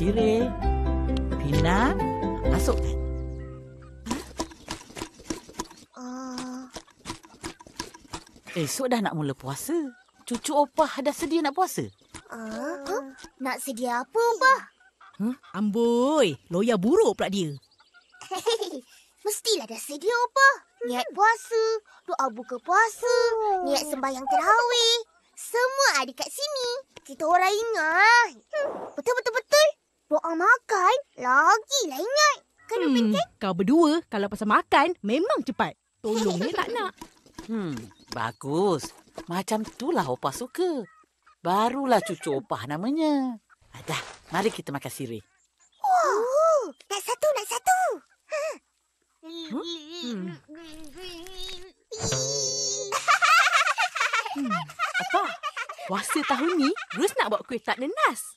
Sirih, Pina, masuk. Esok dah nak mula puasa. Cucu opah dah sedia nak puasa? Nak sedia apa, opah? Amboi, loya buruk pula dia. Mestilah dah sedia, opah. Niat puasa, doa buka puasa, niat sembahyang tarawih. Semua ada kat sini. Kita orang ingat. Betul. Doa makan, lagilah ingat. Kan, Upin, kan? Kau berdua kalau pasal makan memang cepat. Tolong ni tak nak. Bagus. Macam itulah opah suka. Barulah cucu opah namanya. Dah, mari kita makan sirih. Nak satu. Apa? Puasa tahun ni, Rus nak buat kuih tak nenas.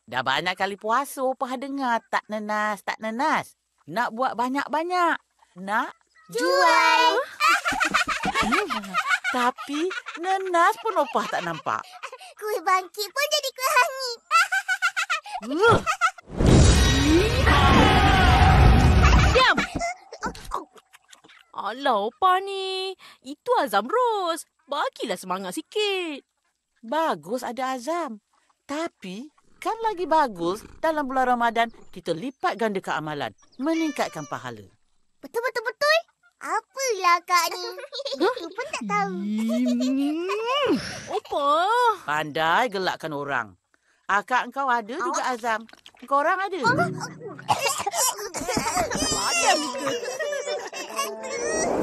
Dah banyak kali puasa opah dengar tak nenas. Nak buat banyak-banyak. Nak Jual. Tapi nenas pun opah tak nampak. Kuih bangkit pun jadi kuih hangit. Diam! Alah, Opah ni. Itu azam Ros. Bagilah semangat sikit. Bagus ada azam. Tapi kan lagi bagus dalam bulan Ramadan kita lipat gandakan amalan. Meningkatkan pahala. Betul. Apalah Kak ni? Aku pun tak tahu. Opah. Pandai gelakkan orang. Akak engkau ada juga azam. Engkau orang ada. Padam ke?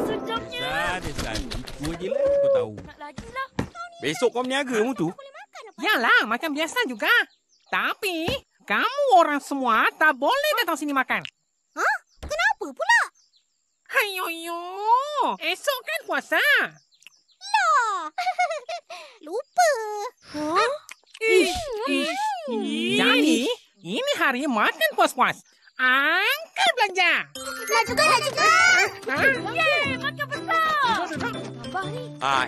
Sedapnya. San. Ikut je lah kau tahu. Nak lagi lah. Besok kau meniaga mu tu? Yalah, makan biasa juga. Tapi, kamu orang semua tak boleh datang sini makan. Kenapa pula? Hayo, esok kan puasa. Lupa. Jadi, ini hari makan puas-puas. Angkat belanja. Nak juga. Yeay, makan besar.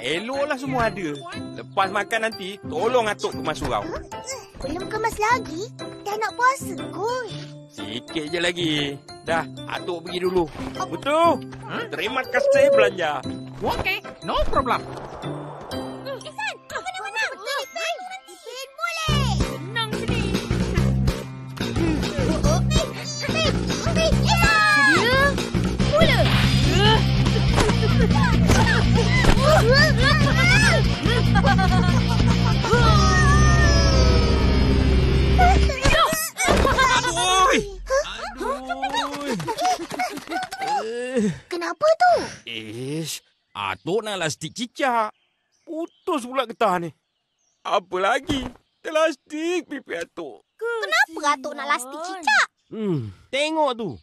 Eloklah semua ada. Lepas makan nanti, tolong atuk kemas surau. Belum kemas lagi. Dah nak puasa kot. Sikit je lagi. Dah, atuk pergi dulu. Betul? Terima kasih belanja. Okey, no problem. Ihsan, kau nak menang. Ihsan boleh. Senang sini. Upin, Ihsan. Mula. Kenapa tu? Atuk nak lastik cicak. Putus pula getah ni. Apa lagi? Lastik pipi atuk. Kenapa atuk nak lastik cicak? Tengok tu.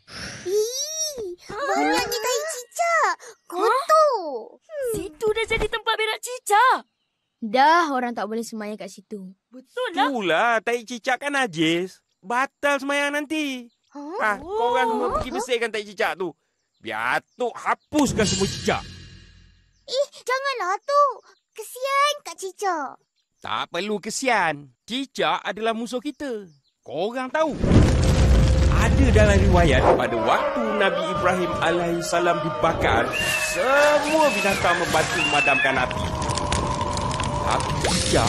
Banyaknya tahi cicak. Kotor. Situ dah jadi tempat berak cicak. Dah, orang tak boleh sembahyang kat situ. Betul lah. Itulah, tahi cicak kan najis. Batal semayang nanti. Kau orang semua pergi bersihkan tahi cicak tu. Biar atuk hapuskan semua cicak. Janganlah atuk. Kesian kat cicak. Tak perlu kesian. Cicak adalah musuh kita. Korang tahu. Ada dalam riwayat pada waktu Nabi Ibrahim alaihissalam dibakar, semua binatang membantu memadamkan api. Tapi cicak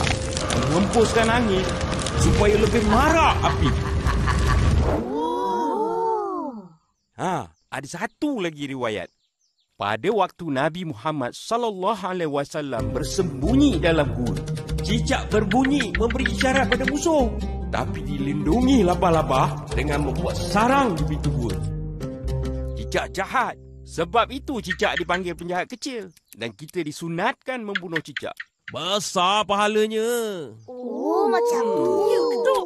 menghempuskan angin supaya lebih marak api. Ada satu lagi riwayat. Pada waktu Nabi Muhammad SAW bersembunyi dalam gua, cicak berbunyi memberi isyarat pada musuh. Tapi dilindungi labah-labah dengan membuat sarang di pintu gua. Cicak jahat. Sebab itu cicak dipanggil penjahat kecil. Dan kita disunatkan membunuh cicak. Besar pahalanya. Macam tu. Ya, betul.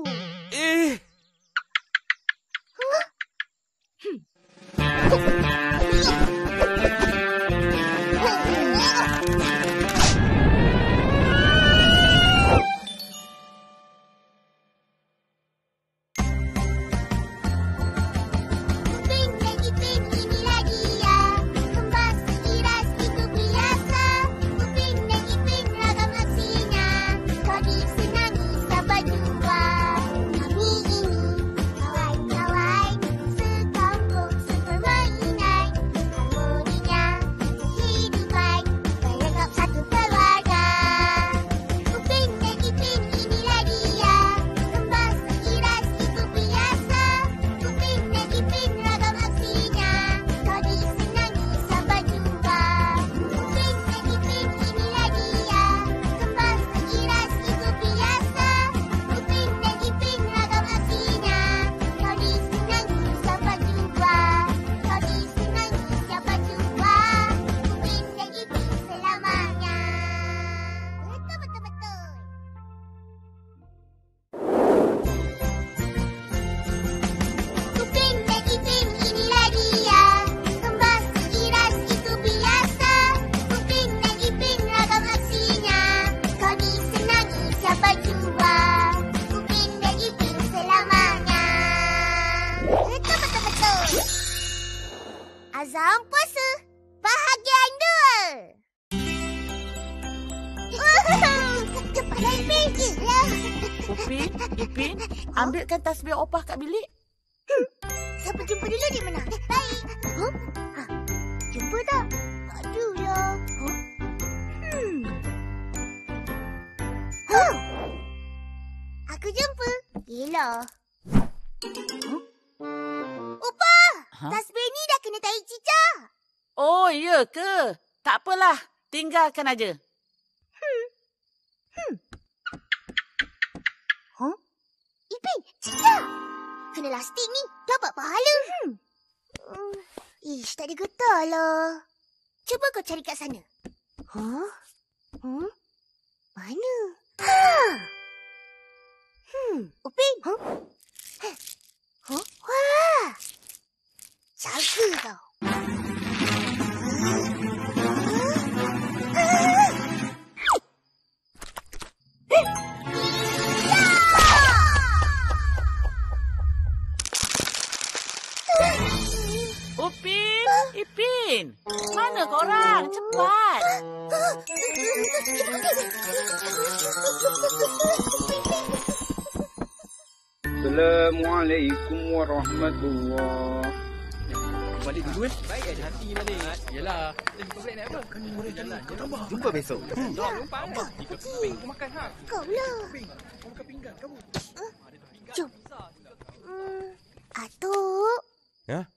Upin, ragam aksinya. Kau disenangi sahabat dua. Ipin, ambilkan tasbih opah kat bilik. Siapa jumpa dulu di mana? Baik. Jumpa tak? Tak ada lah. Aku jumpa. Yelah. Opah! Tasbih ni dah kena tarik cicak. Oh, ya ke? Tak apalah. Tinggalkan aja. Ipin, cicak. Kena lastik ni. Dapat pahala. Ish, tak ada getah lah. Cuba kau cari kat sana. Mana? Upin. Wah. Jaga kau. Ipin, mana korang? Cepat. Assalamualaikum warahmatullahi. Balik dulu Baik ada hati balik. Yalah. Jumpa balik naik apa? Kan mula jalan. Jumpa besok. Lupa apa? Aku makan ha. Kau lah. Makan pinggan kamu. Jom. Atuk. Ya?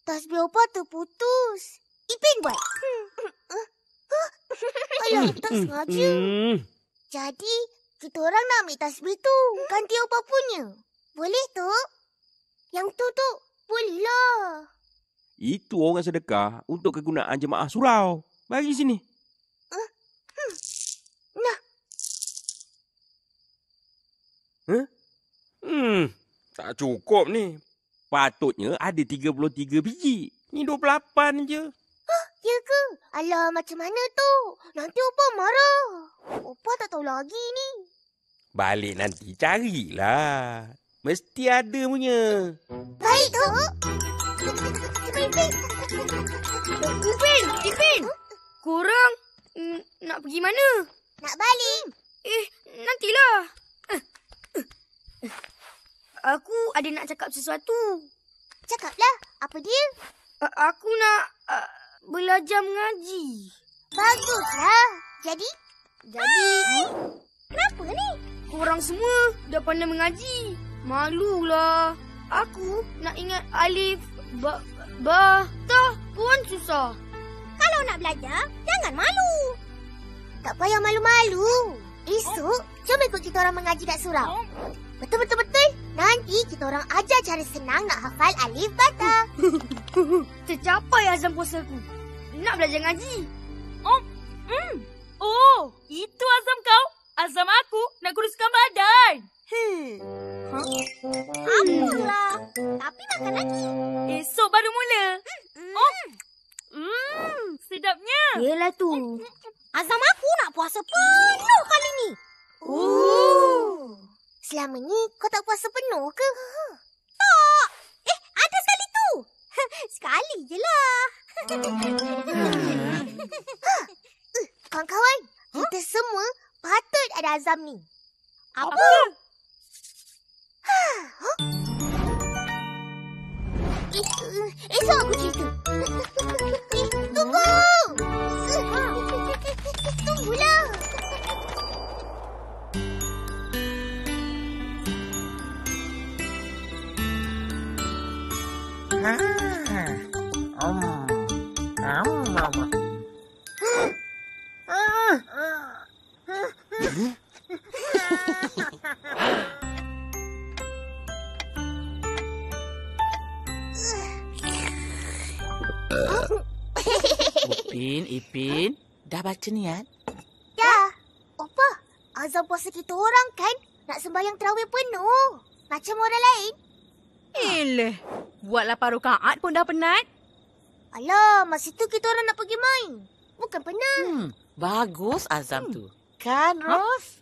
Tasbih opah terputus. Ipin buat. Alah, tak sengaja. Jadi, kita orang nak ambil tasbih tu. Ganti opah punya. Boleh tu? Yang tu, bolehlah. Itu orang sedekah untuk kegunaan jemaah surau. Bagi sini. Nah. Tak cukup ni. Patutnya ada 33 biji. Ni 28 je. Ya ke? Alah, macam mana tu? Nanti opah marah. Opah tak tahu lagi ni. Balik nanti carilah. Mesti ada punya. Baik tu. Ipin! Korang nak pergi mana? Nak balik. Nantilah. Aku ada nak cakap sesuatu. Cakaplah. Apa dia? Aku nak belajar mengaji. Baguslah. Jadi? Kenapa ni? Korang semua dah pandai mengaji. Malulah. Aku nak ingat alif, ba, ta pun susah. Kalau nak belajar, jangan malu. Tak payah malu-malu. Esok, jom ikut kita orang mengaji kat surau. Betul. Nanti kita orang ajar cara senang nak hafal alif bata. Tercapai azam puasa aku. Nak belajar ngaji. Oh, itu azam kau. Azam aku nak kuruskan badan. Apalah. Tapi makan lagi. Esok baru mula. Sedapnya. Yelah tu. Azam aku nak puasa penuh kali ni. Selama ni kau tak puasa penuh ke? Tak. Ada sekali tu. Sekali je lah. Kawan-kawan, kita semua patut ada azam ni. Apa? Esok aku cerita. Tunggu! Tunggulah. Ipin, dah baca niat? Dah. Opah, azam puasa kita orang kan nak sembahyang tarawih penuh. Macam orang lain. Buat 8 rakaat pun dah penat. Alah, masa tu kita orang nak pergi main. Bukan penat. Bagus azam tu. Kan, Ros?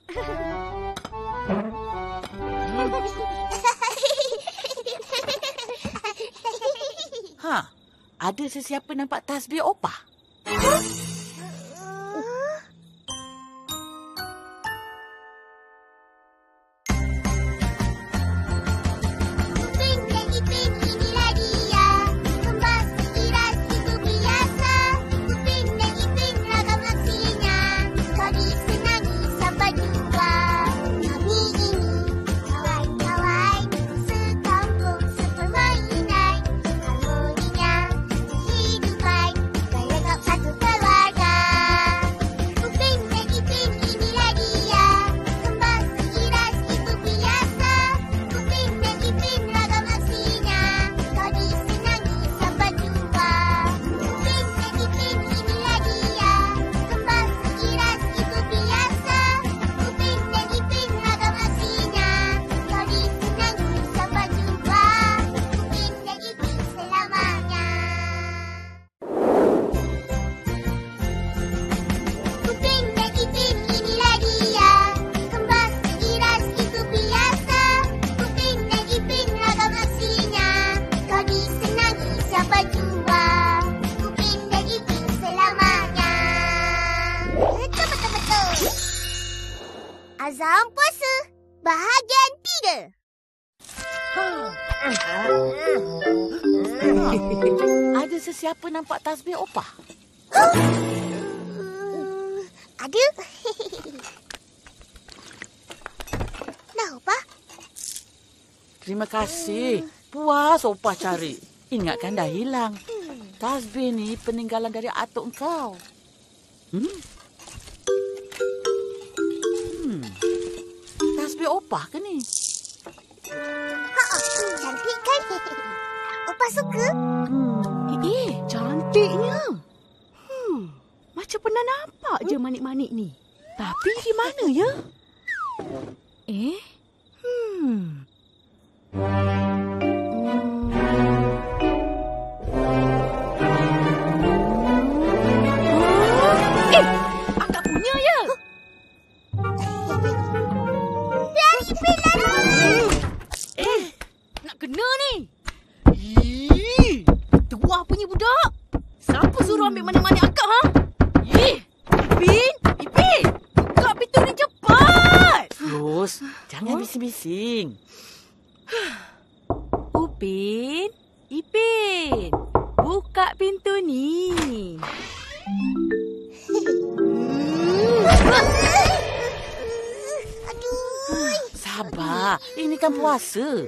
Ada sesiapa nampak tasbih opah? Azam puasa. Bahagian 3. Ada sesiapa nampak tasbih opah? Ada. Nah, Opah. Terima kasih. Puas opah cari. Ingatkan dah hilang. Tasbih ni peninggalan dari atuk engkau. Tasbih opah ke ni? Cantik kan? Opah suka? Cantiknya. Macam pernah nampak je manik-manik ni. Tapi di mana ya? Akak punya ya? Dari Pilar. Nak kena ni. Tua punya budak. Siapa suruh ambil manik-manik akak, ha? Ipin! Buka pintu ni cepat! Ros, jangan bising-bising. Ipin, buka pintu ni. Sabar, ini kan puasa.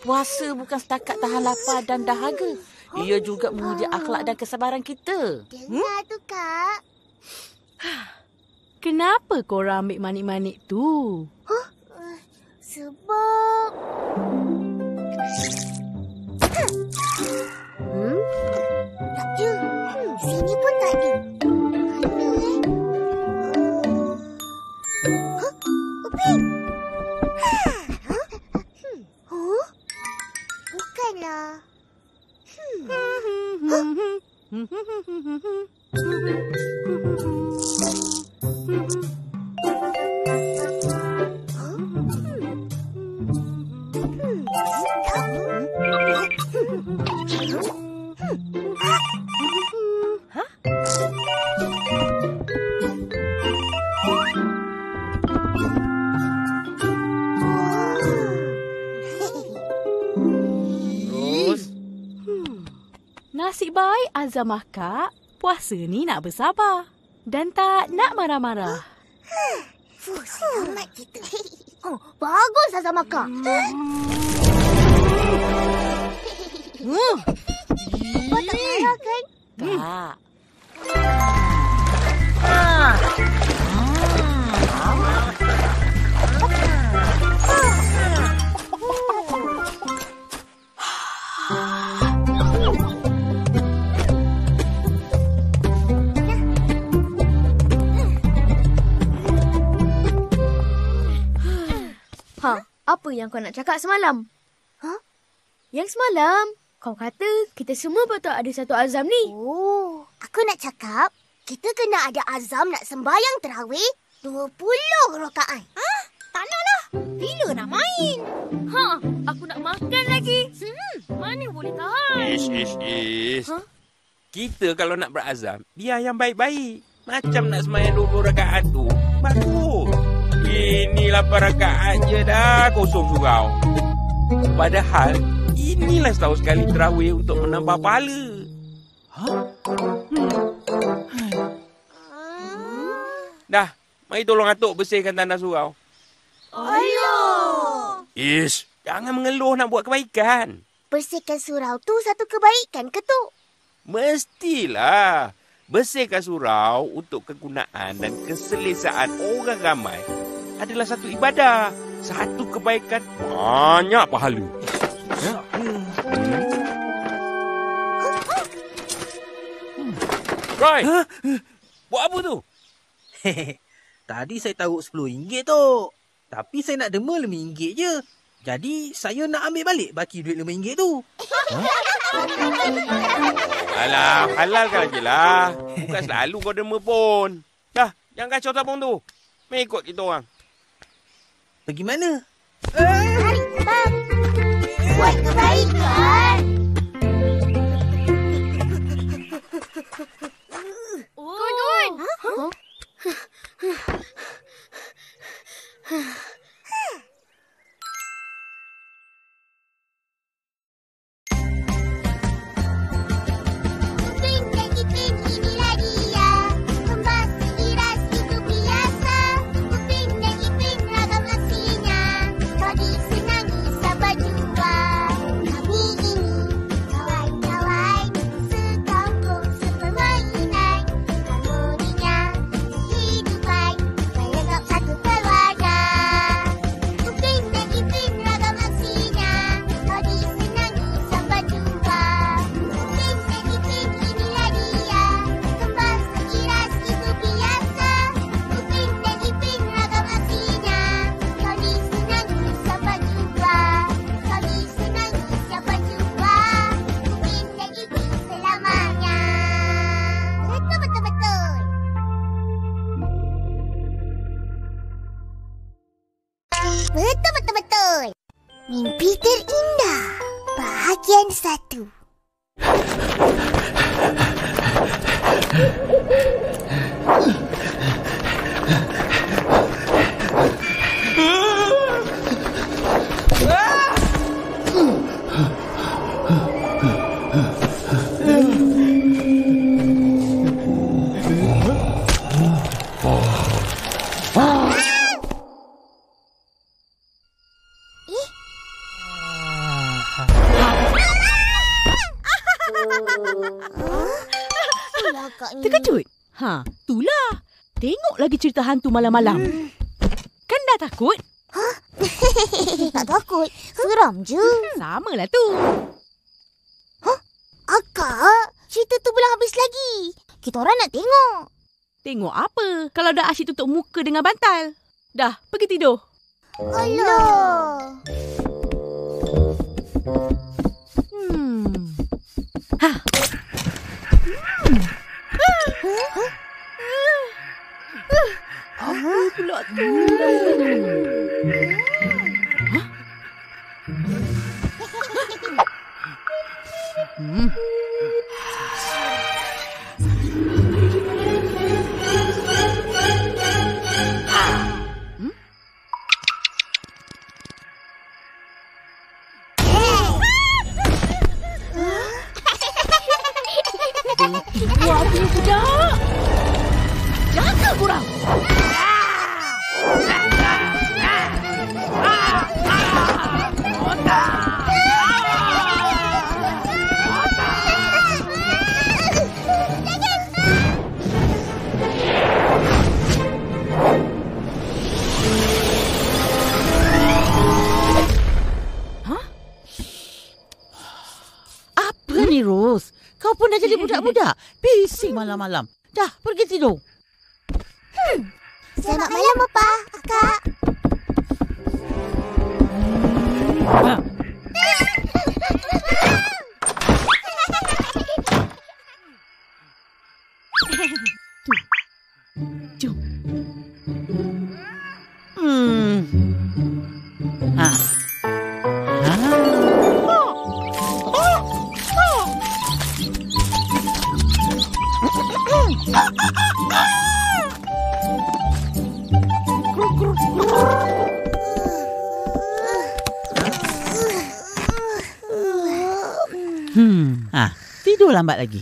Puasa bukan setakat tahan lapar dan dahaga. Ia juga menguji akhlak dan kesabaran kita. Dengar tu, Kak. Kenapa korang ambil manik-manik tu? Sebab... Tak ada. Sini pun tak ada. Mana Upin? Bukanlah. Nasib baik Azam akak puasa ni nak bersabar dan tak nak marah-marah. Selamat kita. Bagus Azam akak. Kau tak marah kan? Tak. Apa yang kau nak cakap semalam? Yang semalam, kau kata kita semua patut ada satu azam ni. Oh, aku nak cakap, kita kena ada azam nak sembahyang terawih 20 rakaat. Tak naklah. Bila nak main? Aku nak makan lagi. Mana boleh tahan? Ish. Kita kalau nak berazam, biar yang baik-baik. Macam nak semayang 20 rakaat tu. Bagus. Inilah rakaat je dah kosong surau. Padahal, inilah setahun sekali terawih untuk menambah pahala. Dah, mari tolong atuk bersihkan tandas surau. Ayoh! Ish, jangan mengeluh nak buat kebaikan. Bersihkan surau tu satu kebaikan ke tu? Mestilah. Bersihkan surau untuk kegunaan dan keselesaan orang ramai adalah satu ibadah. Satu kebaikan, banyak pahala. Roy, buat apa tu? Tadi saya taruh RM10 tu. Tapi saya nak derma RM5 je. Jadi saya nak ambil balik baki duit RM5 tu. Alah, halalkan je lah. Bukan selalu kau derma pun. Dah, jangan kacau tabung tu. Mari ikut kita orang. Pergi mana? Mari, bang. Buat kebaikan. Kawan-kawan. Betul. Mimpi terindah. Bahagian 1. Terkejut? Itulah. Tengok lagi cerita hantu malam-malam. Kan dah takut? Tak takut. Seram je. Samalah tu. Akak, cerita tu belum habis lagi. Kita orang nak tengok. Tengok apa kalau dah asyik tutup muka dengan bantal? Dah, pergi tidur. Alah. Apa pula tu? Wah, punya budak. Jaga korang. Apa ni, Ros? Kau pun dah jadi budak-budak. Bising malam-malam. Dah, pergi tidur. Selamat malam, Bapa. Akak. Jom. Tidur lambat lagi.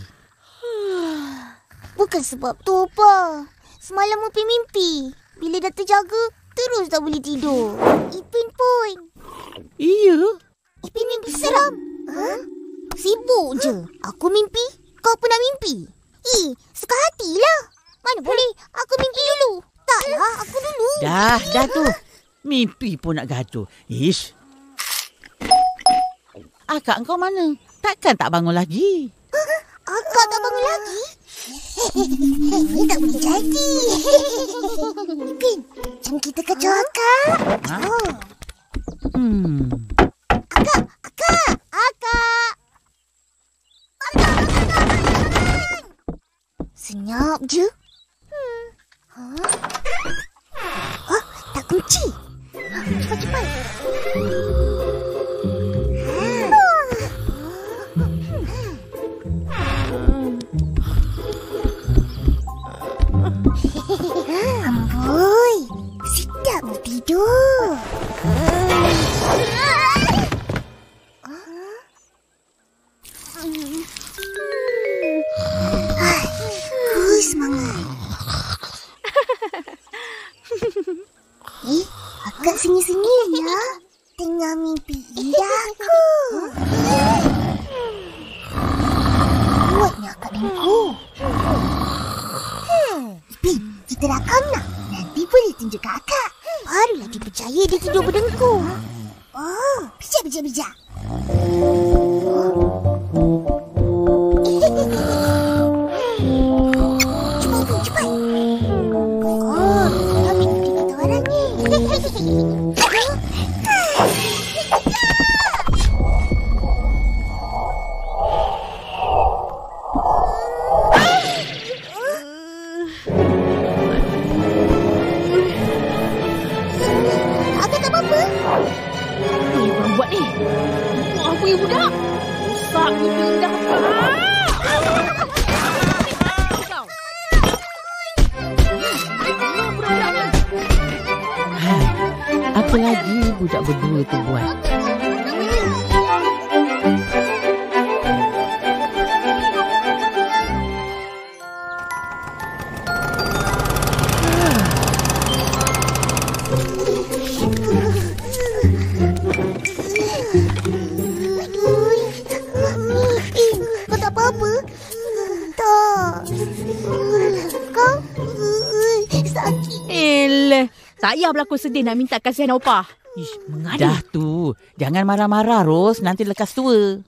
Bukan sebab tu, Pa. Semalam Upi mimpi. Bila dah terjaga, terus tak boleh tidur. Ipin pun. Iya? Ipin mimpi seram. Sibuk je. Aku mimpi, kau pun nak mimpi. Suka hatilah. Mana boleh aku mimpi dulu. Taklah, aku dulu. Dah tu. Mimpi pun nak gaduh. Ish. Akak kau mana? Takkan tak bangun lagi? Akak tak bangun lagi? Tak boleh jadi. Ipin, jom kita kacau akak. Akak. Senyap je. Tak kunci. Cepat. Amboi, sedap tidur. Semangat. Akak senyum-senyum ya. Tengah mimpi indahku. Kuatnya akak denganku. Ipin, kita rakam nak. Nanti boleh tunjuk ke akak. Barulah dia percaya dia tidur berdengkur. Oh, bijak. Cepat. Oh, ambil nanti kata orang ni. Akak tak apa-apa? Apa ya budak? Rosak mimpi indah kau. Apa lagi budak berdua tu buat? Kau tak apa-apa? Tak. Kau? Sakit. Tak payah berlaku sedih nak minta kasihan opah. Ish, mengada. Dah tu. Jangan marah-marah, Ros. Nanti lekas tua.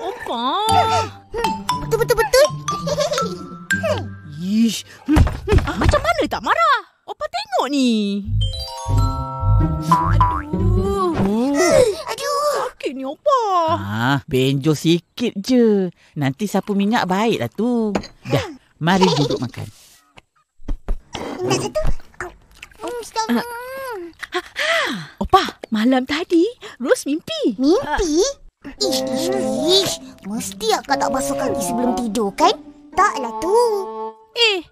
Opah. Betul-betul. Ish. Macam mana tak marah? Opah tengok ni. Aduh. Sakit ni opah. Benjol sikit je. Nanti sapu minyak baiklah tu. Dah, mari duduk makan. Minta satu. Opah, malam tadi Ros mimpi. Mimpi? Ish. Mesti akak tak basuh kaki sebelum tidur, kan? Taklah tu.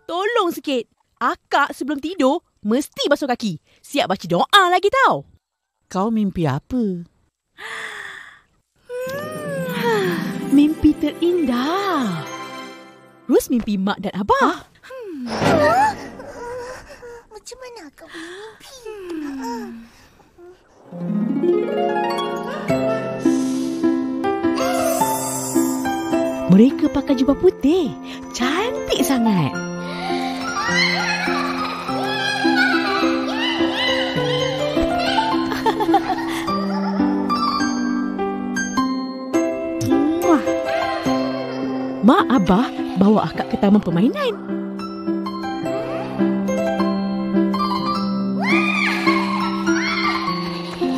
Tolong sikit. Akak sebelum tidur mesti basuh kaki. Siap baca doa lagi tau. Kau mimpi apa? Mimpi terindah. Ros mimpi mak dan abah. Macam mana akak boleh mimpi? Mereka pakai jubah putih. Cantik sangat. Mak Abah bawa akak ke taman permainan.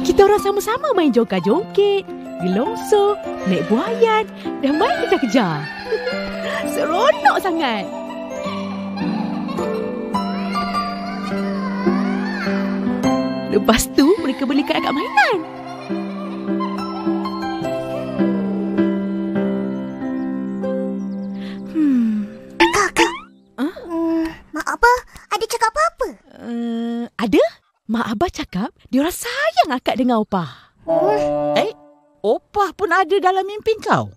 Kita orang sama-sama main jongkak-jongkit, gelongso, naik buayan dan main kejar-kejar. Seronok sangat. Lepas tu mereka belikan akak mainan. Kakak. Mak Abah ada cakap apa-apa? Ada? Mak Abah cakap dia orang sayang akak dengan opah. Opah pun ada dalam mimpi kau?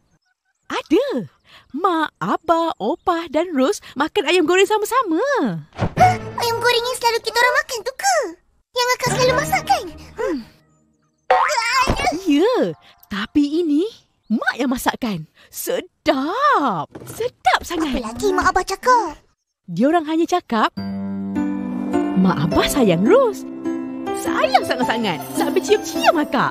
Ada. Mak, Abah, Opah dan Ros makan ayam goreng sama-sama. Ayam goreng yang selalu kita orang makan tu ke? Yang akak selalu masak kan? Ya, tapi ini Mak yang masakkan. Sedap. Sedap sangat. Apa lagi Mak Abah cakap? Diorang hanya cakap, Mak Abah sayang Ros. Sayang sangat-sangat. Sampai cium-cium akak.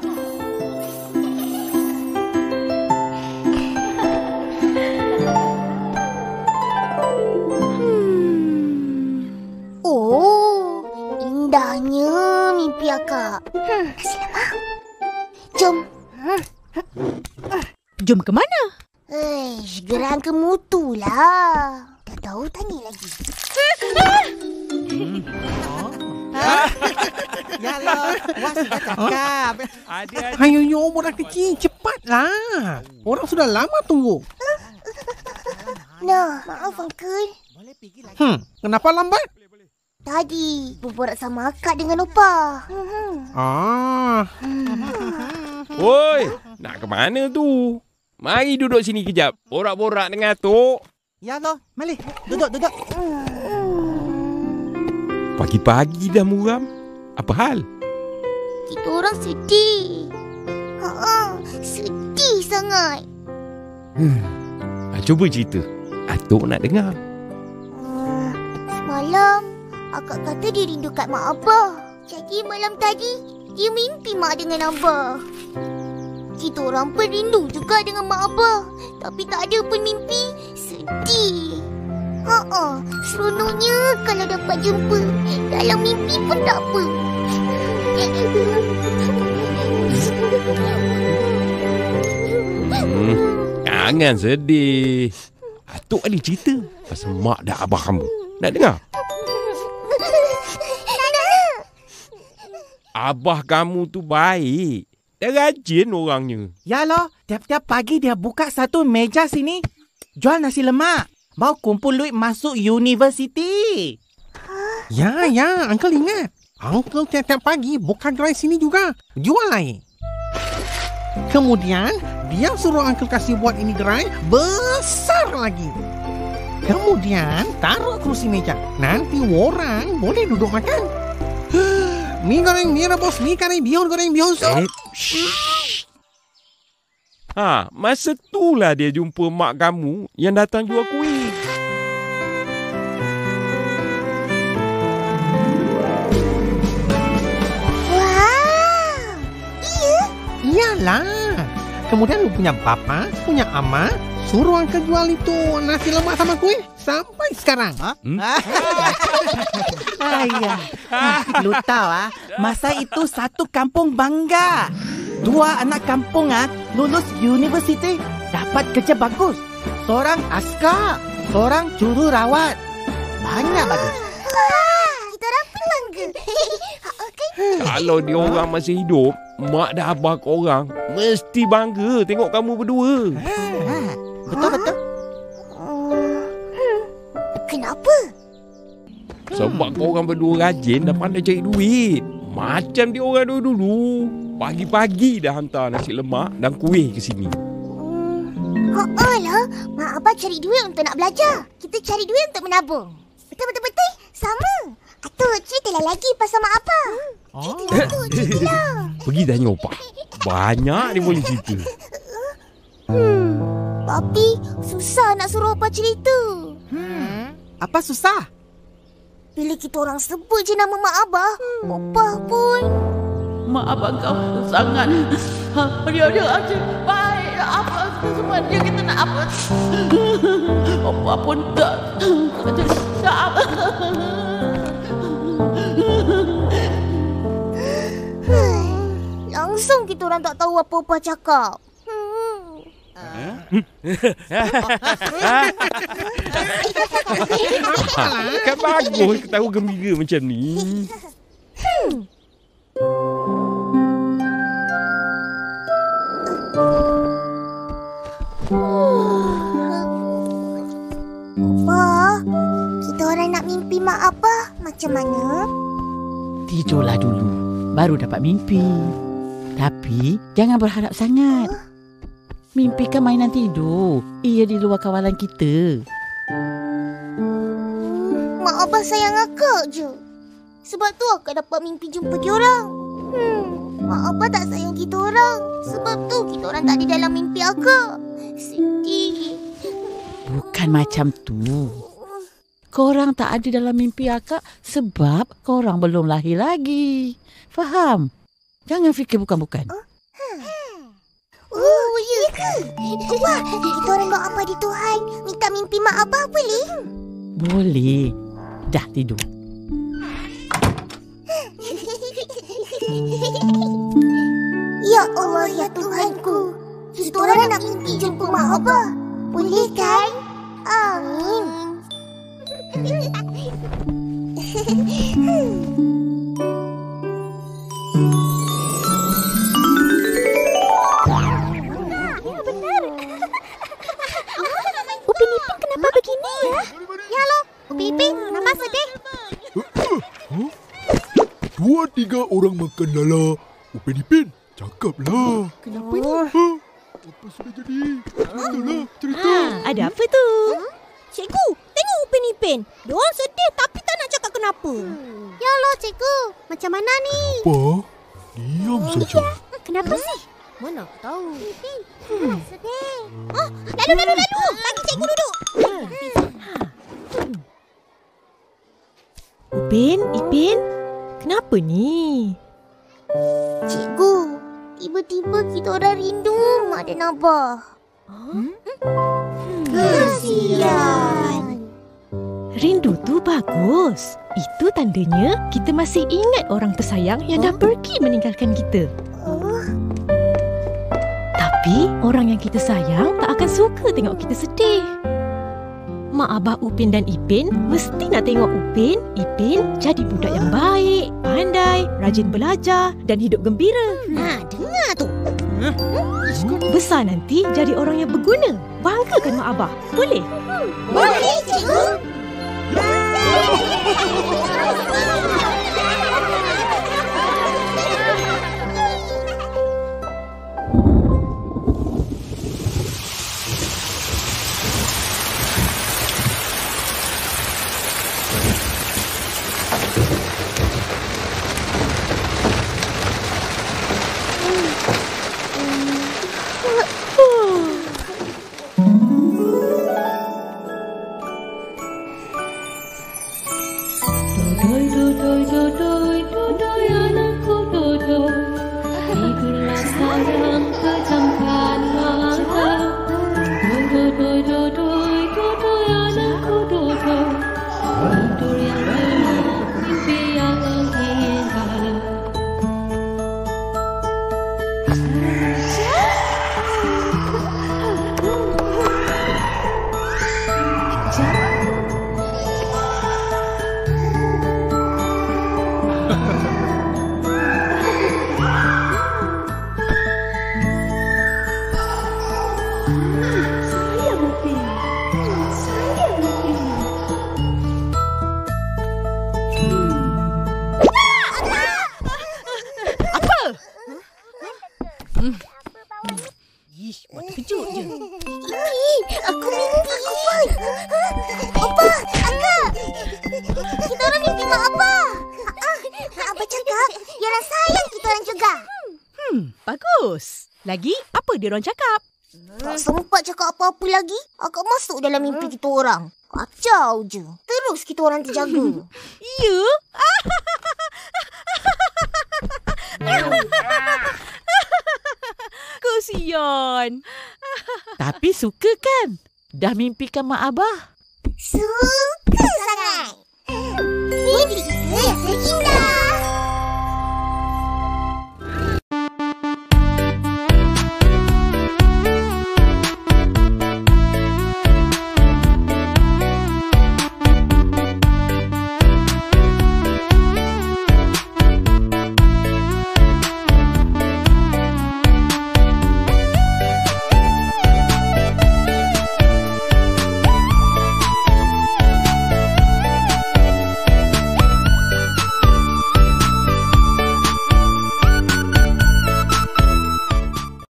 Oh, indahnya mimpi akak. Nasi lemak. Jom. Jom ke mana? Gerang ke mutu lah. Tak tahu tanya lagi. Yalah, was dah cakap. Hayo orang kecil, cepatlah. Orang sudah lama tunggu. Nah, maaf Uncle. Kenapa lambat? Tadi berborak sama akak dengan Opah. Woi, nak ke mana tu? Mari duduk sini kejap. Borak-borak dengan Atuk. Ya Allah, mari. Duduk. Pagi-pagi dah muram. Apa hal? Kita orang sedih. Sedih sangat. Cuba cerita. Atuk nak dengar. Semalam, akak kata dia rindu kat Mak Abah. Jadi malam tadi, dia mimpi Mak dengan Abah. Kita orang pun rindu juga dengan Mak Abah. Tapi tak ada pun mimpi. Sedih. Seronoknya kalau dapat jumpa. Dalam mimpi pun tak apa. Jangan sedih. Atuk ada cerita pasal mak dan abah kamu. Nak dengar? Abah kamu tu baik. Dah rajin orangnya. Yalah, tiap-tiap pagi dia buka satu meja sini. Jual nasi lemak. Mau kumpul duit masuk universiti. Ya, Uncle ingat. Uncle tiap-tiap pagi buka gerai sini juga. Jual air. Kemudian, dia suruh Uncle kasih buat ini gerai besar lagi. Kemudian, taruh kerusi meja. Nanti orang boleh duduk makan. Mi goreng, mi rebus, mi kari, bihun goreng, bihun sup. Masa itulah dia jumpa mak kamu yang datang jual kuih. Wah, iya? Iyalah. Kemudian lu punya bapa, punya ama, suruh Uncle jual itu nasi lemak sama kuih sampai sekarang. Ayah, lu tahu masa itu satu kampung bangga. 2 anak kampung lulus universiti, dapat kerja bagus. Seorang askar, seorang jururawat. Banyak bagus. Wah, kita orang pun bangga. Kalau dia orang masih hidup, mak dan abah korang mesti bangga tengok kamu berdua. Betul-betul. Kenapa? Sebab korang berdua rajin dan pandai cari duit. Macam dia orang dulu. Pagi-pagi dah hantar nasi lemak dan kuih ke sini. Alah, mak abah cari duit untuk nak belajar. Kita cari duit untuk menabung. Betul. Sama. Atuk, ceritalah lagi pasal mak abah. Ceritalah. Pergi tanya opa. Banyak dia boleh cerita. Tapi, susah nak suruh opa cerita. Apa susah? Bila kita orang sebut je nama mak abah, opa pun... Mak abang kau sangat dia aja baik apa semua dia kita nak apa pun tak langsung kita orang tak tahu apa opa cakap. Kan bagus ketawa gembira macam ni. Opa, kita orang nak mimpi mak abah macam mana? Tidurlah dulu, baru dapat mimpi. Tapi jangan berharap sangat. Mimpi kan mainan tidur. Ia di luar kawalan kita. Mak abah sayang akak je. Sebab tu akak dapat mimpi jumpa diorang. Mak abah tak sayang kita orang. Sebab tu kita orang tak ada dalam mimpi akak. Sedih. Bukan macam tu. Korang tak ada dalam mimpi akak sebab korang belum lahir lagi. Faham? Jangan fikir bukan-bukan. Oh, ya ke? Wah, kita orang doa apa di Tuhan. Minta mimpi mak abah boleh? Boleh. Dah tidur. Ya Allah, ya Tuhanku. Kita orang nak mimpi jumpa mak abah. Boleh kan? Amin. Upin Ipin kenapa begini ya? Ya loh, Upin Ipin kenapa sedih? 2-3 orang makan lala. Upin Ipin, cakaplah. Kenapa ni? Apa sudah jadi? Itulah cerita. Ada apa tu? Cikgu, tengok Upin Ipin. Diorang sedih tapi tak nak cakap kenapa. Ya Allah, cikgu. Macam mana ni? Apa? Diam saja. Kenapa sih? Mana aku tahu. Sedih. Oh, lalu. Bagi cikgu duduk. Upin, Ipin, kenapa ni? Cikgu, tiba-tiba kita orang rindu mak dan abah. Kasihan. Rindu tu bagus. Itu tandanya kita masih ingat orang tersayang yang dah pergi meninggalkan kita. Tapi orang yang kita sayang tak akan suka tengok kita sedih. Mak abah Upin dan Ipin mesti nak tengok Upin, Ipin jadi budak yang baik, pandai, rajin belajar dan hidup gembira. Nah, dengar tu. Besar nanti jadi orang yang berguna. Banggakan mak abah. Boleh? Boleh, cikgu. Aku mimpi. Opa, Akak. Kita orang mimpi mak Abah. Mak Abah cakap, ialah sayang kita orang juga. Bagus. Lagi, apa dia orang cakap? Tak sempat cakap apa-apa lagi. Akak masuk dalam mimpi kita orang. Kacau je. Terus kita orang terjaga. Ya? Kesian. Tapi suka kan? Dah mimpikan mak abah? Suka sangat. Mimpi kita yang terindah.